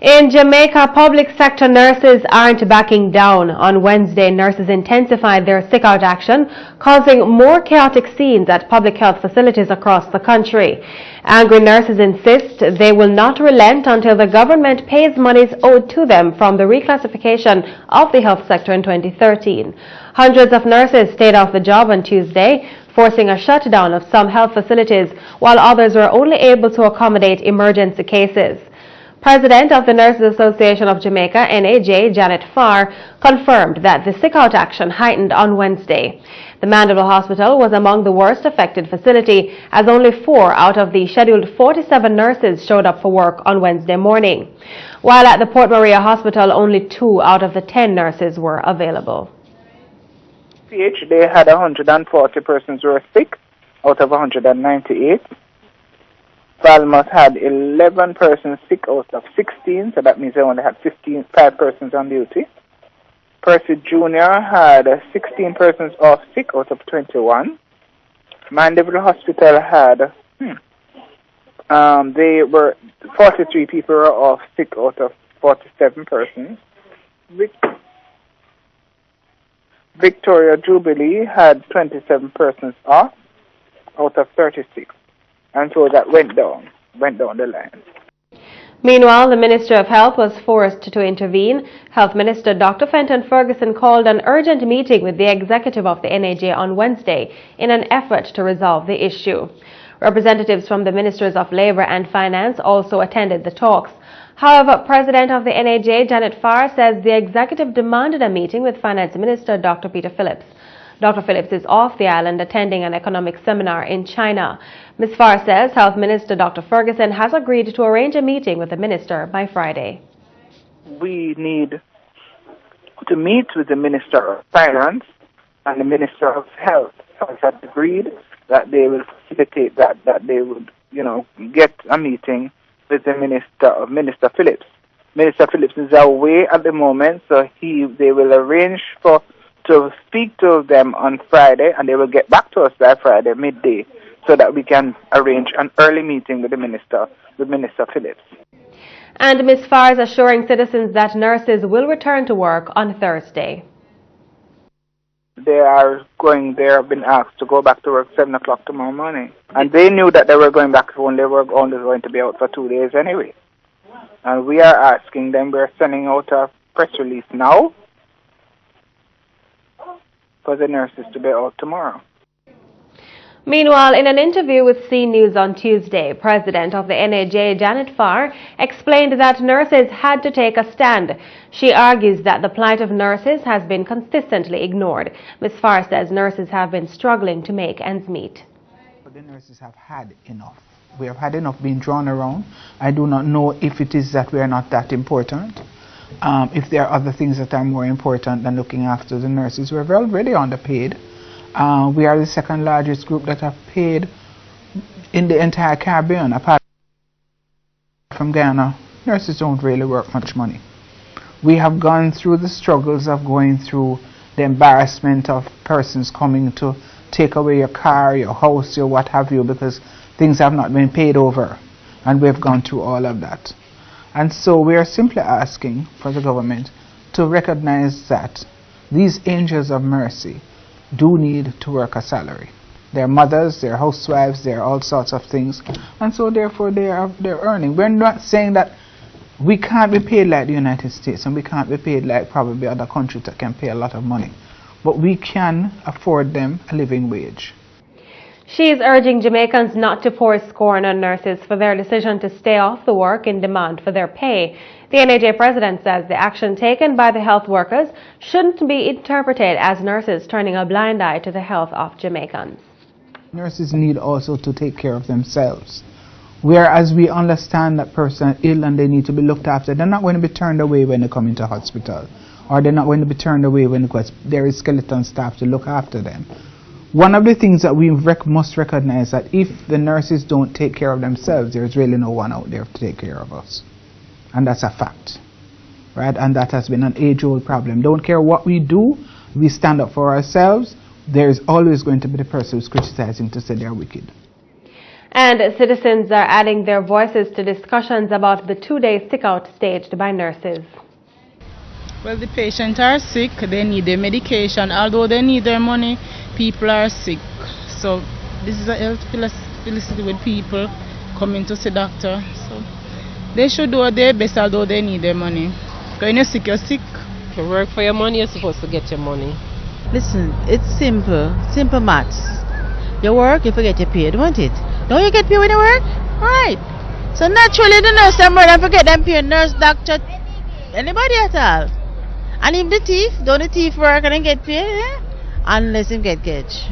In Jamaica, public sector nurses aren't backing down. On Wednesday, nurses intensified their sick-out action, causing more chaotic scenes at public health facilities across the country. Angry nurses insist they will not relent until the government pays monies owed to them from the reclassification of the health sector in 2013. Hundreds of nurses stayed off the job on Tuesday, forcing a shutdown of some health facilities, while others were only able to accommodate emergency cases. President of the Nurses Association of Jamaica, NAJ, Janet Farr, confirmed that the sick-out action heightened on Wednesday. The Mandeville Hospital was among the worst affected facility, as only 4 out of the scheduled 47 nurses showed up for work on Wednesday morning. While at the Port Maria Hospital, only 2 out of the 10 nurses were available. They had 140 persons who were sick out of 198. Falmouth had 11 persons sick out of 16, so that means they only had 5 persons on duty. Percy Jr. had 16 persons off sick out of 21. Mandeville Hospital had, 43 people were off sick out of 47 persons. Victoria Jubilee had 27 persons off out of 36. And so that went down the line. Meanwhile, the Minister of Health was forced to intervene. Health Minister Dr. Fenton Ferguson called an urgent meeting with the executive of the NAJ on Wednesday in an effort to resolve the issue. Representatives from the Ministers of Labour and Finance also attended the talks. However, President of the NAJ, Janet Farr, says the executive demanded a meeting with Finance Minister Dr. Peter Phillips. Dr. Phillips is off the island attending an economic seminar in China. Ms. Farr says Health Minister Dr. Ferguson has agreed to arrange a meeting with the minister by Friday. We need to meet with the Minister of Finance and the Minister of Health. Health has agreed that they will facilitate that they would, get a meeting with the Minister Phillips. Minister Phillips is away at the moment, so they will arrange to speak to them on Friday, and they will get back to us by Friday midday, so that we can arrange an early meeting with Minister Phillips. And Ms. Farr is assuring citizens that nurses will return to work on Thursday. They have been asked to go back to work 7 o'clock tomorrow morning. And they knew that they were going back when they were only going to be out for 2 days anyway. And we are asking them, we're sending out a press release now for the nurses to be out tomorrow. Meanwhile, in an interview with CEEN News on Tuesday, President of the NAJ, Janet Farr, explained that nurses had to take a stand. She argues that the plight of nurses has been consistently ignored. Ms. Farr says nurses have been struggling to make ends meet. The nurses have had enough. We have had enough being drawn around. I do not know if it is that we are not that important. If there are other things that are more important than looking after the nurses. We're already underpaid. We are the second largest group that have paid in the entire Caribbean. Apart from Ghana, nurses don't really work much money. We have gone through the struggles of going through the embarrassment of persons coming to take away your car, your house, your what have you, because things have not been paid over. And we've gone through all of that. And so we are simply asking for the government to recognize that these angels of mercy do need to work a salary. They're mothers, they're housewives, they're all sorts of things, and so therefore they're earning. We're not saying that we can't be paid like the United States, and we can't be paid like probably other countries that can pay a lot of money, but we can afford them a living wage. She is urging Jamaicans not to pour scorn on nurses for their decision to stay off the work in demand for their pay. The NAJ president says the action taken by the health workers shouldn't be interpreted as nurses turning a blind eye to the health of Jamaicans. Nurses need also to take care of themselves. Whereas we understand that person is ill and they need to be looked after, they're not going to be turned away when they come into hospital, or they're not going to be turned away when there is skeleton staff to look after them. One of the things that we must recognize that if the nurses don't take care of themselves, there's really no one out there to take care of us. And that's a fact, right? And that has been an age-old problem. Don't care what we do, we stand up for ourselves. There's always going to be the person who's criticizing to say they're wicked. And citizens are adding their voices to discussions about the 2-day sick-out staged by nurses. Well, the patients are sick, they need their medication. Although they need their money, people are sick. So this is a health philosophy with people coming to see doctor. So they should do their best, although they need their money. Because when you're sick, you're sick. If you work for your money, you're supposed to get your money. Listen, it's simple maths. You work, you forget your pay, don't it? Don't you get paid when you work? Alright. So naturally the nurse and murder forget them pay, nurse, doctor, anybody at all. And if the thief, don't the thief work and then get paid? Unless him get catch.